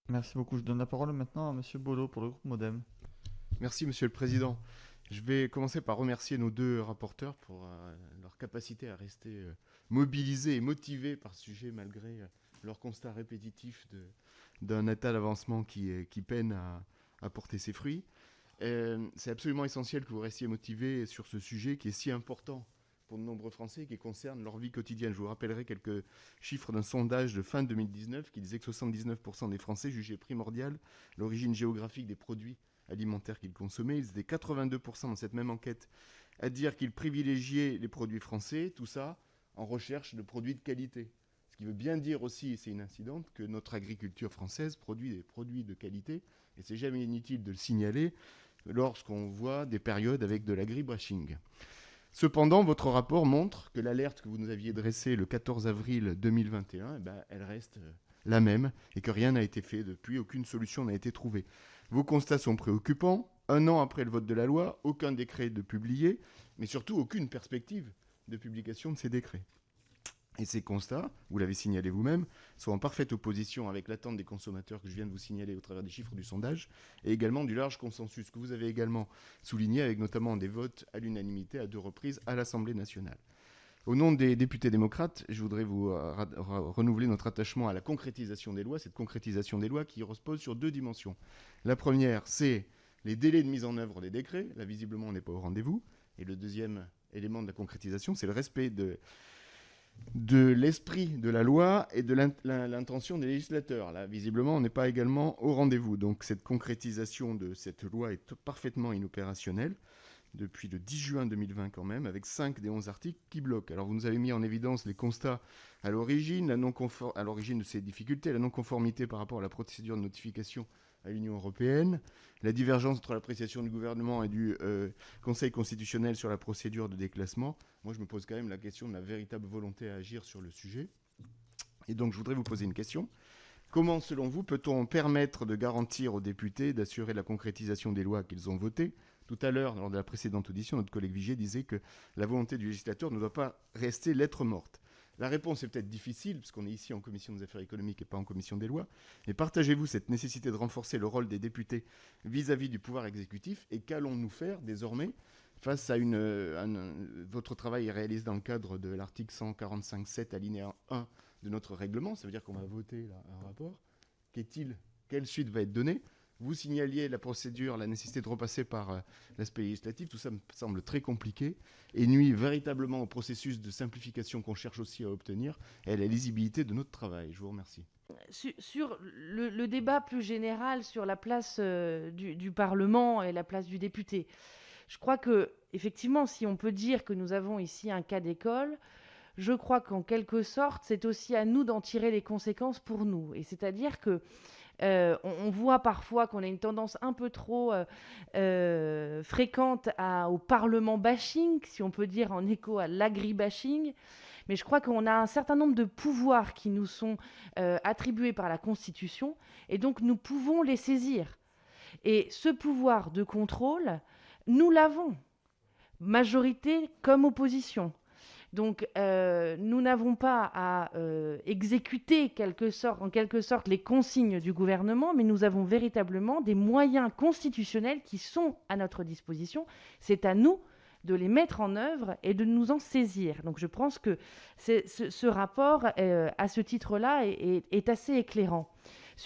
Merci beaucoup. Je donne la parole maintenant à Monsieur Bodo pour le groupe Modem. Merci, Monsieur le Président. Je vais commencer par remercier nos deux rapporteurs pour leur capacité à rester mobilisés et motivés par ce sujet malgré leur constat répétitif d'un état d'avancement qui peine à porter ses fruits. C'est absolument essentiel que vous restiez motivés sur ce sujet qui est si important pour de nombreux Français et qui concerne leur vie quotidienne. Je vous rappellerai quelques chiffres d'un sondage de fin 2019 qui disait que 79% des Français jugeaient primordial l'origine géographique des produits alimentaires qu'ils consommaient. Ils étaient 82% dans cette même enquête à dire qu'ils privilégiaient les produits français, tout ça en recherche de produits de qualité. Ce qui veut bien dire aussi, et c'est une incidente, que notre agriculture française produit des produits de qualité, et c'est jamais inutile de le signaler lorsqu'on voit des périodes avec de l'agribashing. Cependant, votre rapport montre que l'alerte que vous nous aviez dressée le 14 avril 2021, elle reste la même et que rien n'a été fait depuis, aucune solution n'a été trouvée. Vos constats sont préoccupants. Un an après le vote de la loi, aucun décret de publié, mais surtout aucune perspective de publication de ces décrets. Et ces constats, vous l'avez signalé vous-même, sont en parfaite opposition avec l'attente des consommateurs que je viens de vous signaler au travers des chiffres du sondage, et également du large consensus que vous avez également souligné, avec notamment des votes à l'unanimité à 2 reprises à l'Assemblée nationale. Au nom des députés démocrates, je voudrais vous renouveler notre attachement à la concrétisation des lois, cette concrétisation des lois qui repose sur 2 dimensions. La première, c'est les délais de mise en œuvre des décrets. Là, visiblement, on n'est pas au rendez-vous. Et le deuxième élément de la concrétisation, c'est le respect de l'esprit de la loi et de l'intention des législateurs. Là, visiblement, on n'est pas également au rendez-vous. Donc cette concrétisation de cette loi est parfaitement inopérationnelle depuis le 10 juin 2020 quand même, avec 5 des 11 articles qui bloquent. Alors vous nous avez mis en évidence les constats à l'origine, à l'origine de ces difficultés, la non-conformité par rapport à la procédure de notification à l'Union européenne, la divergence entre l'appréciation du gouvernement et du Conseil constitutionnel sur la procédure de déclassement. Moi, je me pose quand même la question de la véritable volonté à agir sur le sujet. Et donc, je voudrais vous poser une question. Comment, selon vous, peut-on permettre de garantir aux députés d'assurer la concrétisation des lois qu'ils ont votées? Tout à l'heure, lors de la précédente audition, notre collègue Vigier disait que la volonté du législateur ne doit pas rester lettre morte. La réponse est peut-être difficile, puisqu'on est ici en commission des affaires économiques et pas en commission des lois, mais partagez-vous cette nécessité de renforcer le rôle des députés vis-à-vis du pouvoir exécutif, et qu'allons-nous faire désormais face à votre travail est réalisé dans le cadre de l'article 145.7 alinéa 1 de notre règlement, ça veut dire qu'on va voter là, un rapport. Quelle suite va être donnée? Vous signaliez la procédure, la nécessité de repasser par l'aspect législatif. Tout ça me semble très compliqué et nuit véritablement au processus de simplification qu'on cherche aussi à obtenir et à la lisibilité de notre travail. Je vous remercie. Sur le débat plus général sur la place du Parlement et la place du député, je crois que, effectivement, si on peut dire que nous avons ici un cas d'école, je crois qu'en quelque sorte, c'est aussi à nous d'en tirer les conséquences pour nous. Et c'est-à-dire que on voit parfois qu'on a une tendance un peu trop fréquente au parlement bashing, si on peut dire en écho à l'agri-bashing. Mais je crois qu'on a un certain nombre de pouvoirs qui nous sont attribués par la Constitution, et donc nous pouvons les saisir. Et ce pouvoir de contrôle, nous l'avons, majorité comme opposition. Donc, nous n'avons pas à exécuter en quelque sorte les consignes du gouvernement, mais nous avons véritablement des moyens constitutionnels qui sont à notre disposition. C'est à nous de les mettre en œuvre et de nous en saisir. Donc, je pense que ce rapport, à ce titre-là, est assez éclairant.